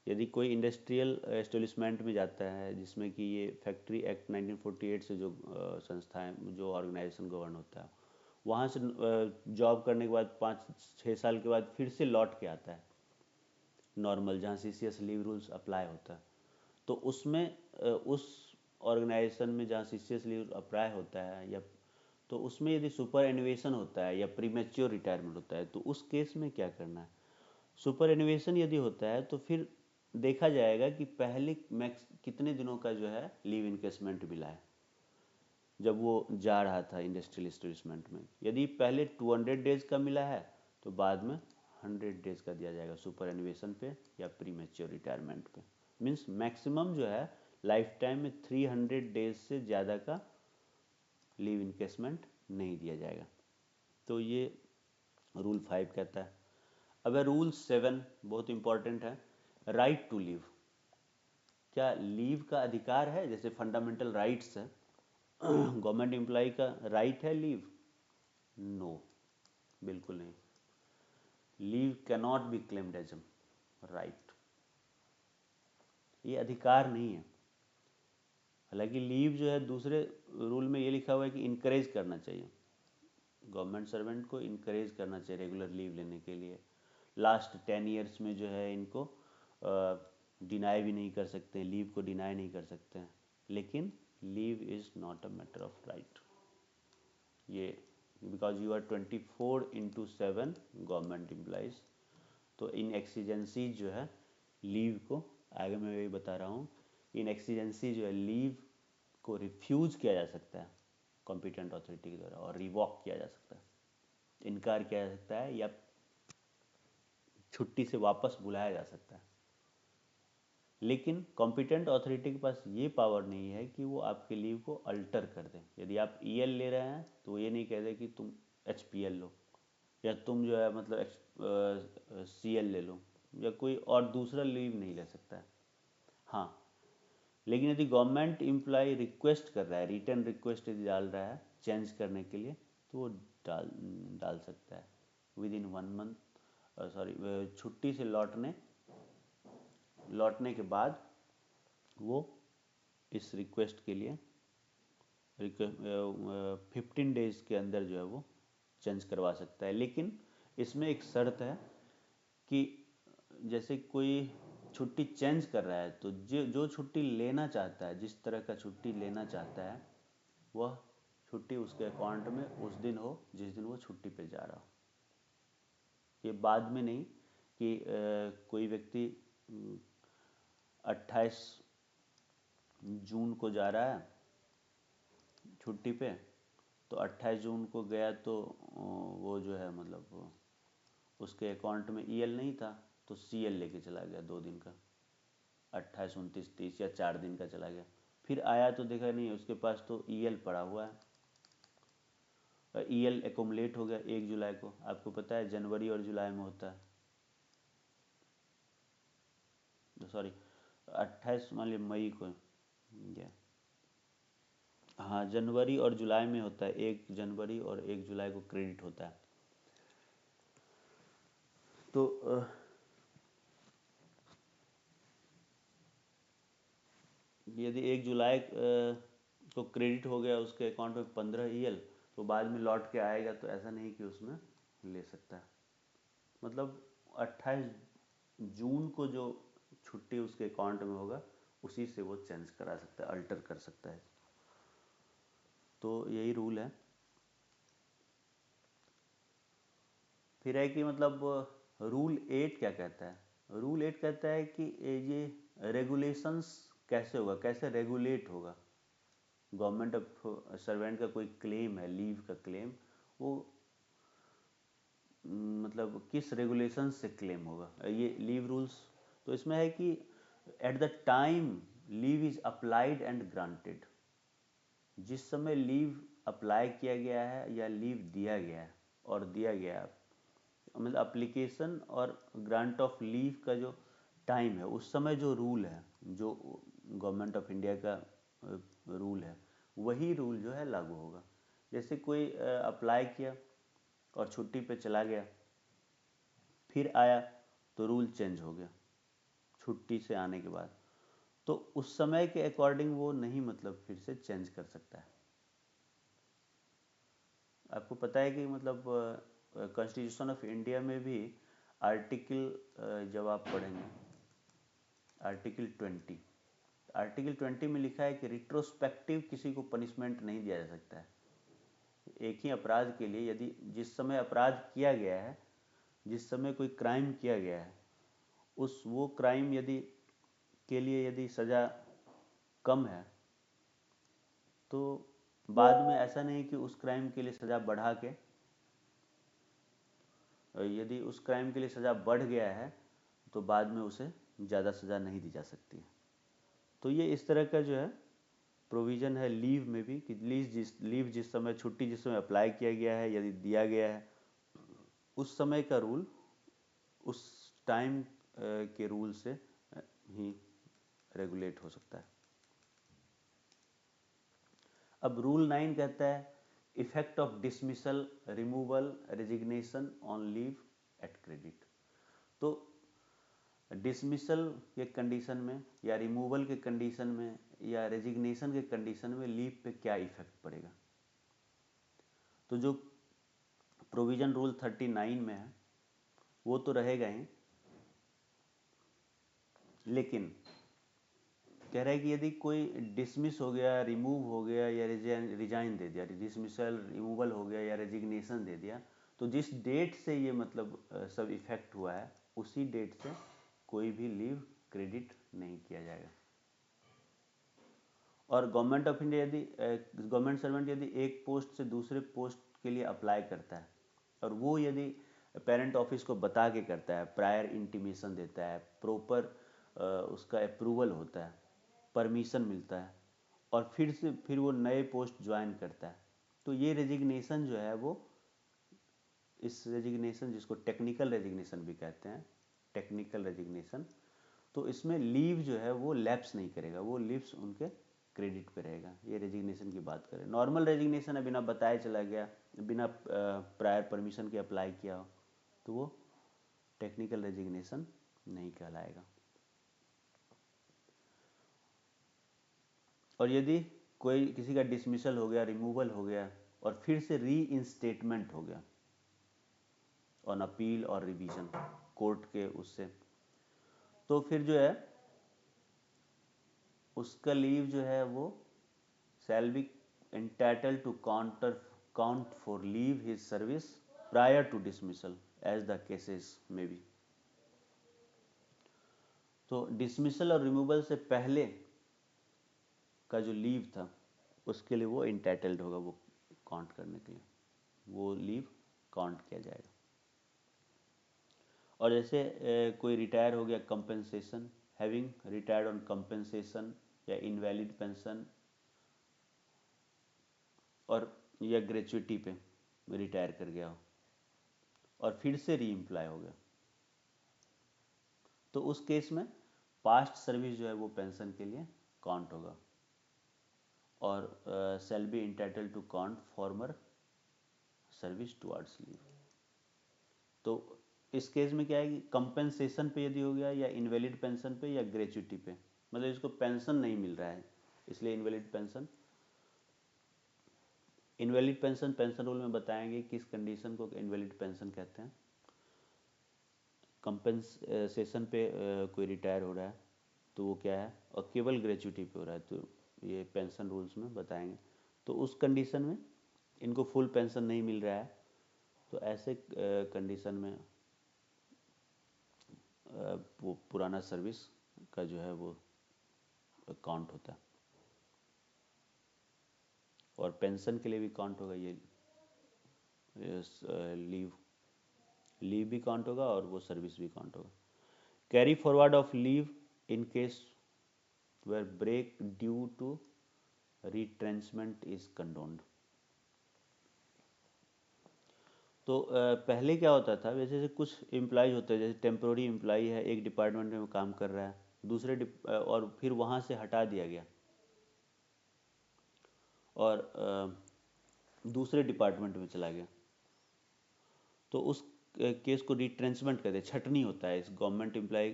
S1: यदि कोई इंडस्ट्रियल एस्टेब्लिशमेंट में जाता है जिसमें कि ये फैक्ट्री एक्ट 1948 से जो संस्थाएं जो ऑर्गेनाइजेशन गवर्न होता है, वहाँ से जॉब करने के बाद 5-6 साल के बाद फिर से लौट के आता है नॉर्मल, जहाँ सीसीएस लीव रूल्स अप्लाई होता है, तो उसमें उस ऑर्गेनाइजेशन में जहाँ सीसीएस लीव अप्लाई होता है या तो उसमें यदि सुपर एनुएशन होता है या प्रीमेच्योर रिटायरमेंट होता है तो उस केस में क्या करना है। सुपर एनुएशन यदि होता है तो फिर देखा जाएगा कि पहले मैक्स कितने दिनों का जो है लीव इनकेसमेंट मिला है जब वो जा रहा था इंडस्ट्रियल एस्टेब्लिशमेंट में। यदि पहले 200 डेज़ का मिला है तो बाद में 100 डेज़ का दिया जाएगा सुपर एनुएशन पे या प्री मैच्योर रिटायरमेंट पे। मीन्स मैक्सिमम जो है लाइफ टाइम में 300 डेज से ज़्यादा का लीव इनकेसमेंट नहीं दिया जाएगा। तो ये रूल 5 कहता है। अब है रूल 7, बहुत इंपॉर्टेंट है, राइट टू लीव। क्या लीव का अधिकार है? जैसे फंडामेंटल राइट्स है, गवर्नमेंट एम्प्लॉय का राइट है लीव? नो, बिल्कुल नहीं। Leave cannot be claimed as right, ये अधिकार नहीं है। हालांकि लीव जो है दूसरे रूल में ये लिखा हुआ है कि इनकरेज करना चाहिए, गवर्नमेंट सर्वेंट को इनकरेज करना चाहिए रेगुलर लीव लेने के लिए। लास्ट 10 ईयर्स में जो है इनको डिनाई भी नहीं कर सकते, लीव को डिनाई नहीं कर सकते हैं, लेकिन leave is not a matter of right. ये because you are 24/7 government employees, तो इन एक्सीजेंसी जो है लीव को, आगे मैं वही बता रहा हूँ, इन एक्सीजेंसी जो है लीव को रिफ्यूज़ किया जा सकता है कॉम्पिटेंट अथॉरिटी के द्वारा और रिवॉक किया जा सकता है, इनकार किया जा सकता है या छुट्टी से वापस बुलाया जा सकता है। लेकिन कॉम्पिटेंट अथॉरिटी के पास ये पावर नहीं है कि वो आपके लीव को अल्टर कर दें। यदि आप ईएल ले रहे हैं तो ये नहीं कह दे कि तुम एचपीएल लो, या तुम जो है मतलब सीएल ले लो, या कोई और दूसरा लीव नहीं ले सकता है। हाँ, लेकिन यदि गवर्नमेंट एम्प्लॉय रिक्वेस्ट कर रहा है, रिटर्न रिक्वेस्ट यदि डाल रहा है चेंज करने के लिए, तो वो डाल सकता है विद इन 1 मंथ, सॉरी छुट्टी से लौटने के बाद वो इस रिक्वेस्ट के लिए 15 डेज़ के अंदर जो है वो चेंज करवा सकता है। लेकिन इसमें एक शर्त है कि जैसे कोई छुट्टी चेंज कर रहा है तो जो छुट्टी लेना चाहता है, जिस तरह का छुट्टी लेना चाहता है, वह छुट्टी उसके अकाउंट में उस दिन हो जिस दिन वो छुट्टी पे जा रहा हो। ये बाद में नहीं कि कोई व्यक्ति 28 जून को जा रहा है छुट्टी पे, तो 28 जून को गया तो वो जो है मतलब उसके अकाउंट में ईएल नहीं था, तो सीएल लेके चला गया 2 दिन का, 28, 29, 30 या 4 दिन का चला गया। फिर आया तो देखा नहीं उसके पास तो ईएल पड़ा हुआ है, ईएल एकोमुलेट हो गया 1 जुलाई को। आपको पता है जनवरी और जुलाई में होता है, सॉरी 28 मान लीजिए मई को या हाँ जनवरी और जुलाई में होता है, 1 जनवरी और 1 जुलाई को क्रेडिट होता है। तो यदि 1 जुलाई को क्रेडिट हो गया उसके अकाउंट में 15 ईएल, तो बाद में लौट के आएगा, तो ऐसा नहीं कि उसमें ले सकता है। मतलब 28 जून को जो छुट्टी उसके अकाउंट में होगा उसी से वो चेंज करा सकता है, अल्टर कर सकता है। तो यही रूल है। फिर है कि मतलब रूल 8 क्या कहता है? रूल 8 कहता है कि ये रेगुलेशंस कैसे होगा, कैसे रेगुलेट होगा। गवर्नमेंट ऑफ सर्वेंट का कोई क्लेम है, लीव का क्लेम, वो मतलब किस रेगुलेशन से क्लेम होगा, ये लीव रूल्स। तो इसमें है कि eight the time leave is applied and granted, जिस समय लीव अप्लाई किया गया है या लीव दिया गया है और दिया गया है, मतलब अप्लीकेशन और ग्रांट ऑफ लीव का जो टाइम है उस समय जो रूल है, जो गवर्नमेंट ऑफ इंडिया का रूल है, वही रूल जो है लागू होगा। जैसे कोई अप्लाई किया और छुट्टी पे चला गया, फिर आया तो रूल चेंज हो गया छुट्टी से आने के बाद, तो उस समय के अकॉर्डिंग वो नहीं मतलब फिर से चेंज कर सकता है। आपको पता है कि मतलब कॉन्स्टिट्यूशन ऑफ इंडिया में भी आर्टिकल जब आप पढ़ेंगे आर्टिकल 20 में लिखा है कि रिट्रोस्पेक्टिव किसी को पनिशमेंट नहीं दिया जा सकता है। एक ही अपराध के लिए यदि जिस समय अपराध किया गया है, जिस समय कोई क्राइम किया गया है, उस वो क्राइम यदि के लिए यदि सज़ा कम है, तो बाद में ऐसा नहीं कि उस क्राइम के लिए सज़ा बढ़ा के, यदि उस क्राइम के लिए सज़ा बढ़ गया है तो बाद में उसे ज़्यादा सज़ा नहीं दी जा सकती है। तो ये इस तरह का जो है प्रोविज़न है लीव में भी कि लीव जिस समय छुट्टी जिस समय अप्लाई किया गया है यदि दिया गया है, उस समय का रूल उस टाइम के रूल से ही रेगुलेट हो सकता है। अब रूल 9 कहता है effect of dismissal, removal, resignation on leave at credit. तो डिसमिसल के कंडीशन में या रिमूवल के कंडीशन में या रेजिग्नेशन के कंडीशन में लीव पे क्या इफेक्ट पड़ेगा। तो जो प्रोविज़न रूल 39 में है वो तो रहेगा ही, लेकिन कह रहा है कि यदि कोई डिसमिस हो गया, रिमूव हो गया या रिजाइन दे दिया, डिसमिसल, रिमूवल हो गया या रेजिग्नेशन दे दिया, तो जिस डेट से ये मतलब सब इफेक्ट हुआ है उसी डेट से कोई भी लीव क्रेडिट नहीं किया जाएगा। और गवर्नमेंट ऑफ इंडिया यदि गवर्नमेंट सर्वेंट यदि एक पोस्ट से दूसरे पोस्ट के लिए अप्लाई करता है और वो यदि पेरेंट ऑफिस को बता के करता है, प्रायर इंटीमेशन देता है, प्रॉपर उसका अप्रूवल होता है, परमिशन मिलता है और फिर वो नए पोस्ट ज्वाइन करता है, तो ये रेजिग्नेशन जो है वो इस रेजिग्नेशन जिसको टेक्निकल रेजिग्नेशन भी कहते हैं, टेक्निकल रेजिग्नेशन, तो इसमें लीव जो है वो लैप्स नहीं करेगा, वो लीव्स उनके क्रेडिट पे रहेगा। ये रेजिग्नेशन की बात करें। नॉर्मल रेजिग्नेशन है बिना बताए चला गया, बिना प्रायर परमिशन के अप्लाई किया हो, तो वो टेक्निकल रेजिग्नेशन नहीं कहलाएगा। और यदि कोई किसी का डिसमिसल हो गया, रिमूवल हो गया और फिर से री इंस्टेटमेंट हो गया ऑन अपील और रिवीजन, कोर्ट के उससे। तो फिर जो है उसका लीव जो है वो shall be entitled to count for leave his service prior to dismissal as the cases may be। तो डिसमिसल और रिमूवल से पहले का जो लीव था उसके लिए वो इंटाइटल्ड होगा, वो काउंट करने के लिए वो लीव काउंट किया जाएगा। और जैसे कोई रिटायर हो गया, compensation, having retired on compensation या इनवैलिड पेंशन और या ग्रेचुइटी पे रिटायर कर गया हो और फिर से री एम्प्लॉय हो गया, तो उस केस में पास्ट सर्विस जो है वो पेंशन के लिए काउंट होगा। और shall be entitled to count former service towards leave. तो इस केस में क्या है कि कंपेंसेशन पे यदि हो गया या इनवैलिड पेंशन पे या ग्रेचुइटी पे, मतलब इसको पेंशन नहीं मिल रहा है इसलिए invalid pension. Invalid pension, pension rule में बताएंगे किस कंडीशन को इनवैलिड पेंशन कहते हैं। कंपेंसेशन पे कोई रिटायर हो रहा है तो वो क्या है, और केवल ग्रेचुइटी पे हो रहा है तो ये पेंशन रूल्स में बताएंगे। तो उस कंडीशन में इनको फुल पेंशन नहीं मिल रहा है तो ऐसे कंडीशन में वो पुराना सर्विस का जो है वो काउंट होता है। और पेंशन के लिए भी काउंट होगा, ये लीव भी काउंट होगा और वो सर्विस भी काउंट होगा। Carry forward of leave in case where break due to retrenchment is condoned. तो पहले क्या होता था, जैसे कुछ एम्प्लॉयज होते हैं, जैसे टेम्पोररी एम्प्लॉय है, एक डिपार्टमेंट में काम कर रहा है, और फिर वहाँ से हटा दिया गया और दूसरे डिपार्टमेंट में चला गया, तो उस केस को रिट्रेंचमेंट कहते हैं, छटनी होता है। इस गवर्नमेंट एम्प्लॉय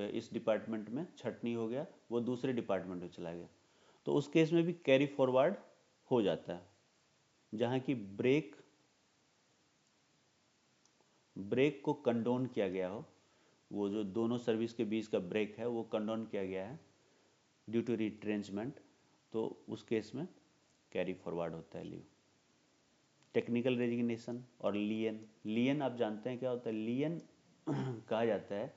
S1: इस डिपार्टमेंट में छटनी हो गया, वो दूसरे डिपार्टमेंट में चला गया, तो उस केस में भी कैरी फॉरवर्ड हो जाता है, जहाँ की ब्रेक को कंडोन किया गया हो, वो जो दोनों सर्विस के बीच का ब्रेक है वो कंडोन किया गया है ड्यू टू रिट्रेंचमेंट, तो उस केस में कैरी फॉरवर्ड होता है लीव। टेक्निकल रेजिग्नेशन और लियन आप जानते हैं क्या होता है। लियन कहा जाता है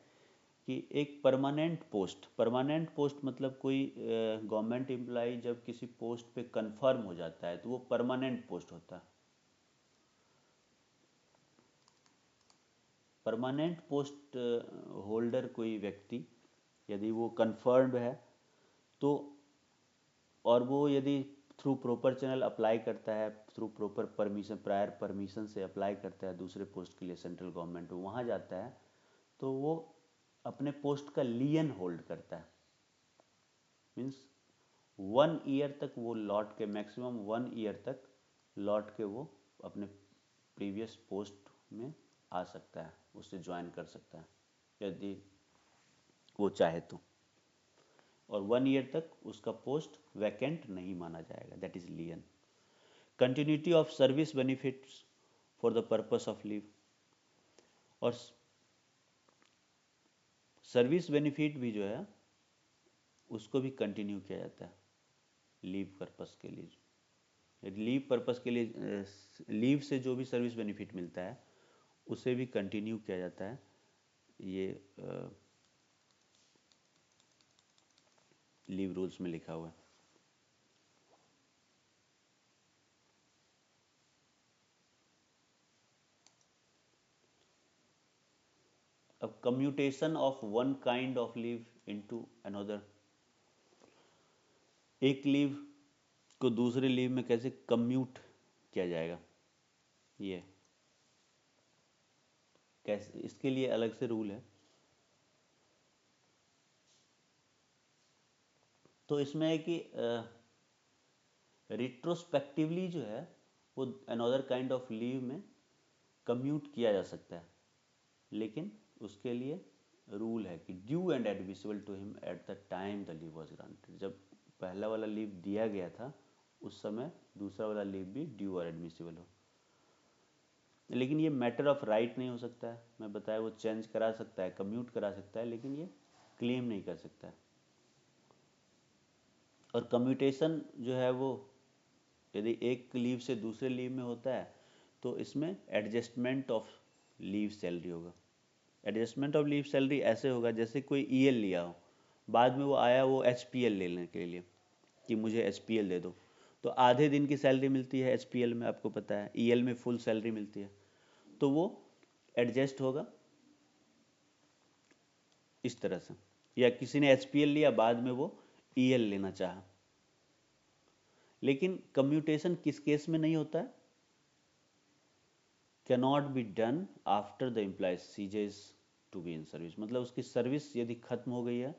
S1: कि एक परमानेंट पोस्ट मतलब कोई गवर्नमेंट एम्प्लॉय जब किसी पोस्ट पे कंफर्म हो जाता है तो वो परमानेंट पोस्ट होता है। परमानेंट पोस्ट होल्डर कोई व्यक्ति यदि वो कन्फर्म्ड है तो, और वो यदि थ्रू प्रॉपर चैनल अप्लाई करता है, through proper permission, prior permission से अप्लाई करता है दूसरे पोस्ट के लिए सेंट्रल गवर्नमेंट में, वहाँ जाता है तो वो अपने पोस्ट का लियन होल्ड करता है। मीन्स 1 ईयर तक वो लौट के, मैक्सिमम 1 ईयर तक लौट के वो अपने प्रीवियस पोस्ट में आ सकता है, उससे ज्वाइन कर सकता है यदि वो चाहे तो, और 1 ईयर तक उसका पोस्ट वैकेंट नहीं माना जाएगा, that is lien. Continuity of service benefits for the purpose of leave, और सर्विस बेनिफिट भी जो है उसको भी कंटिन्यू किया जाता है लीव पर्पस के लिए। लीव पर्पस के लिए लीव से जो भी सर्विस बेनिफिट मिलता है उसे भी कंटिन्यू किया जाता है, ये लीव रूल्स में लिखा हुआ है। अब commutation of one kind of leave into another, एक लीव को दूसरे लीव में कैसे कम्यूट किया जाएगा, ये कैसे, इसके लिए अलग से रूल है। तो इसमें है कि रिट्रोस्पेक्टिवली जो है वो अनदर काइंड ऑफ लीव में कम्यूट किया जा सकता है, लेकिन उसके लिए रूल है कि due and admissible to him at the time the leave was granted. जब पहला वाला लीव दिया गया था उस समय दूसरा वाला लीव भी ड्यू और एडमिसिबल हो। लेकिन ये मैटर ऑफ राइट नहीं हो सकता है। मैं बताया वो चेंज करा सकता है, कम्यूट करा सकता है, लेकिन ये क्लेम नहीं कर सकता है। और कम्यूटेशन जो है वो यदि एक लीव से दूसरे लीव में होता है तो इसमें एडजस्टमेंट ऑफ लीव सैलरी होगा। एडजस्टमेंट ऑफ लीव सैलरी ऐसे होगा जैसे कोई ईएल लिया हो, बाद में वो आया वो एचपीएल लेने के लिए कि मुझे एचपीएल दे दो, तो आधे दिन की सैलरी मिलती है एचपीएल में, आपको पता है ईएल में फुल सैलरी मिलती है, तो वो एडजस्ट होगा इस तरह से। या किसी ने एचपीएल लिया, बाद में वो ईएल लेना चाहा। लेकिन कम्यूटेशन किस केस में नहीं होता है? Cannot be done after the employ ceases to be in service, मतलब उसकी सर्विस यदि खत्म हो गई है,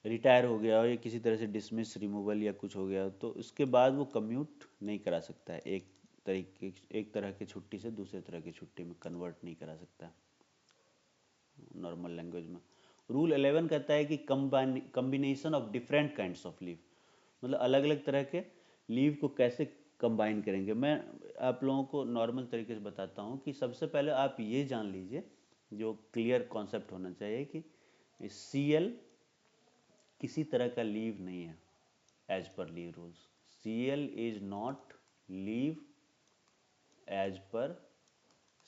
S1: रिटायर हो गया हो या किसी तरह से डिसमिस रिमूवल या कुछ हो गया हो, तो उसके बाद वो कम्यूट नहीं करा सकता है, एक तरह की छुट्टी से दूसरे तरह की छुट्टी में कन्वर्ट नहीं करा सकता है नॉर्मल लैंग्वेज में। रूल 11 कहता है कि combination of different kinds of leave, मतलब अलग अलग तरह के लीव को कैसे कंबाइन करेंगे। मैं आप लोगों को नॉर्मल तरीके से बताता हूँ कि सबसे पहले आप ये जान लीजिए, जो क्लियर कॉन्सेप्ट होना चाहिए, कि सीएल किसी तरह का लीव नहीं है as per leave rules. CL is not leave as per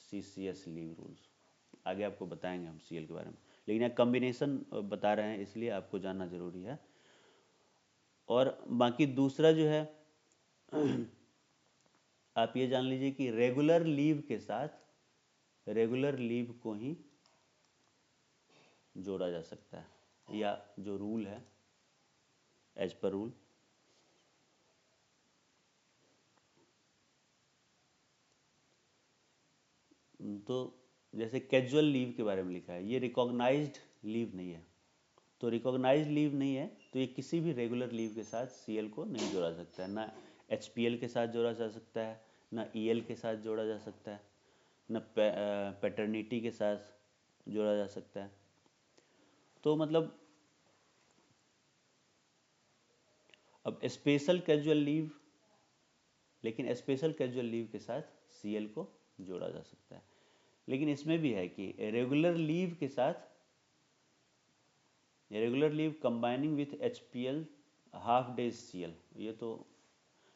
S1: CCS leave rules. आगे आपको बताएंगे हम सीएल के बारे में, लेकिन यहाँ कम्बिनेशन बता रहे हैं इसलिए आपको जानना जरूरी है। और बाकी दूसरा जो है आप ये जान लीजिए कि रेगुलर लीव के साथ रेगुलर लीव को ही जोड़ा जा सकता है, या जो रूल है एज पर रूल। तो जैसे कैजुअल लीव के बारे में लिखा है, ये रिकॉग्नाइज्ड लीव नहीं है, तो रिकॉग्नाइज्ड लीव नहीं है तो ये किसी भी रेगुलर लीव के साथ सीएल को नहीं जोड़ा सकता है। ना एचपीएल के साथ जोड़ा जा सकता है, ना ईएल के साथ जोड़ा जा सकता है, ना पैटर्निटी के साथ जोड़ा जा सकता है। तो मतलब अब स्पेशल कैजुअल लीव, लेकिन स्पेशल कैजुअल लीव के साथ सीएल को जोड़ा जा सकता है। लेकिन इसमें भी है कि रेगुलर लीव के साथ regular leave combining with HPL half days CL, ये तो,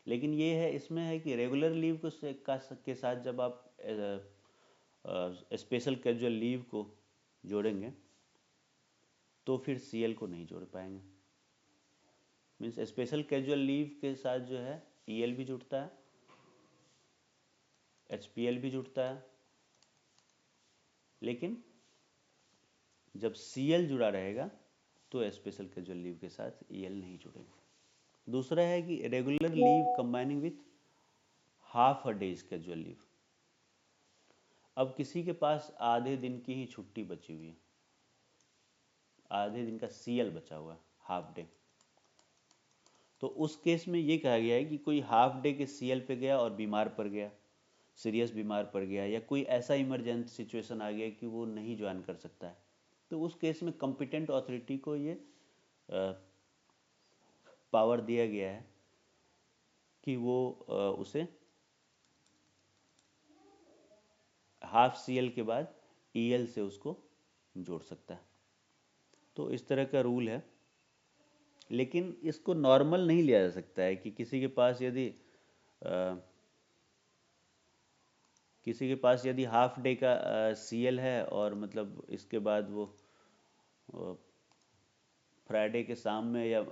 S1: लेकिन ये है इसमें है कि रेगुलर लीव के साथ जब आप स्पेशल कैजुअल लीव को जोड़ेंगे तो फिर सीएल को नहीं जोड़ पाएंगे। मीन्स स्पेशल कैजुअल लीव के साथ जो है ईएल भी जुड़ता है, एचपीएल भी जुड़ता है, लेकिन जब सीएल जुड़ा रहेगा तो स्पेशल कैजुअल लीव के साथ ईएल नहीं जुड़ेगा। दूसरा है कि regular leave combining with half a days casual leave. अब किसी के पास आधे दिन की ही छुट्टी बची हुई है, आधे दिन का सीएल बचा हुआ है, हाफ डे, तो उस केस में ये कहा गया है कि कोई हाफ डे के सीएल पे गया और बीमार पड़ गया, सीरियस बीमार पड़ गया, या कोई ऐसा इमरजेंसी सिचुएशन आ गया कि वो नहीं ज्वाइन कर सकता है, तो उस केस में कॉम्पिटेंट अथॉरिटी को ये पावर दिया गया है कि वो उसे हाफ सीएल के बाद ईएल से उसको जोड़ सकता है। तो इस तरह का रूल है, लेकिन इसको नॉर्मल नहीं लिया जा सकता है कि किसी के पास यदि हाफ डे का सीएल है और मतलब इसके बाद वो फ्राइडे के शाम में या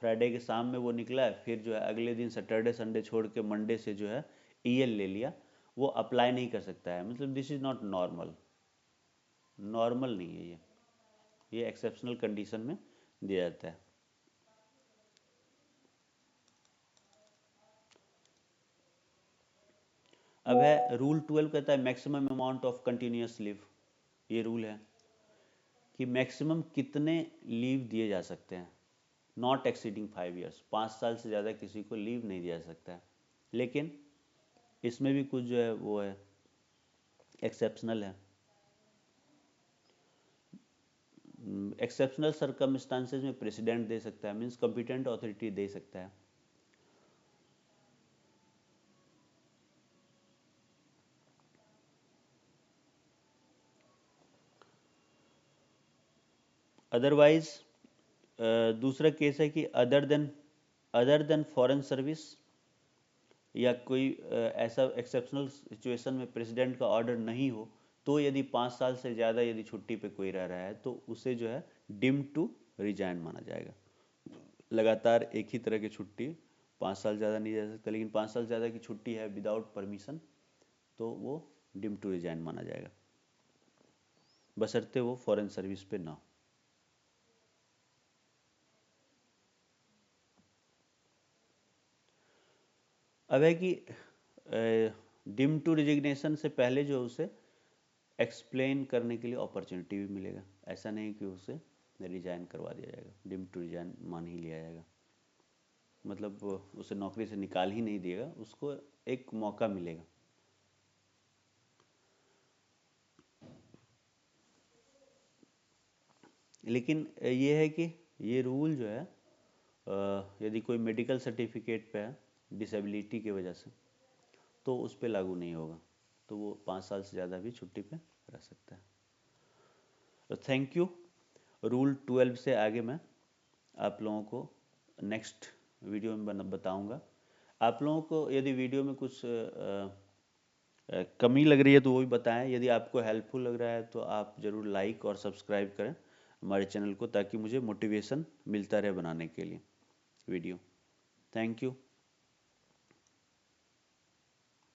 S1: फ्राइडे के शाम में वो निकला है, फिर जो है अगले दिन सैटरडे संडे छोड़ के मंडे से जो है ईएल ले लिया, वो अप्लाई नहीं कर सकता है। मतलब this is not normal, normal नहीं है ये एक्सेप्शनल कंडीशन में दिया जाता है। अब है रूल 12 कहता है maximum amount of continuous leave. ये रूल है कि मैक्सिमम कितने लीव दिए जा सकते हैं, नॉट एक्सीडिंग 5 ईयर्स, 5 साल से ज़्यादा किसी को लीव नहीं दिया जा सकता है। लेकिन इसमें भी कुछ जो है वो है एक्सेप्शनल है। एक्सेप्शनल सर्कमस्टांसेस में प्रेसिडेंट दे सकता है, मीन्स कॉम्पिटेंट अथॉरिटी दे सकता है। अदरवाइज दूसरा केस है कि अदर देन फॉरेन सर्विस या कोई ऐसा एक्सेप्शनल सिचुएशन में प्रेसिडेंट का ऑर्डर नहीं हो, तो यदि 5 साल से ज़्यादा यदि छुट्टी पे कोई रह रहा है तो उसे जो है डिम टू रिजाइन माना जाएगा। लगातार एक ही तरह की छुट्टी 5 साल ज़्यादा नहीं जा सकता, लेकिन 5 साल ज़्यादा की छुट्टी है विदाउट परमिशन तो वो डिम टू रिजाइन माना जाएगा, बशर्ते वो फॉरेन सर्विस पे ना हो। अब है कि डिम टू रिजिग्नेशन से पहले जो उसे एक्सप्लेन करने के लिए अपॉर्चुनिटी भी मिलेगा। ऐसा नहीं कि उसे रिजाइन करवा दिया जाएगा, डिम टू रिजाइन मान ही लिया जाएगा, मतलब उसे नौकरी से निकाल ही नहीं दिएगा, उसको एक मौका मिलेगा। लेकिन ये है कि ये रूल जो है यदि कोई मेडिकल सर्टिफिकेट पे है डिसेबिलिटी की वजह से तो उस पर लागू नहीं होगा, तो वो 5 साल से ज़्यादा भी छुट्टी पे रह सकता है। तो थैंक यू। रूल 12 से आगे मैं आप लोगों को नेक्स्ट वीडियो में बताऊंगा। आप लोगों को यदि वीडियो में कुछ कमी लग रही है तो वो भी बताएं। यदि आपको हेल्पफुल लग रहा है तो आप ज़रूर लाइक और सब्सक्राइब करें हमारे चैनल को, ताकि मुझे मोटिवेशन मिलता रहे बनाने के लिए वीडियो। Thank you.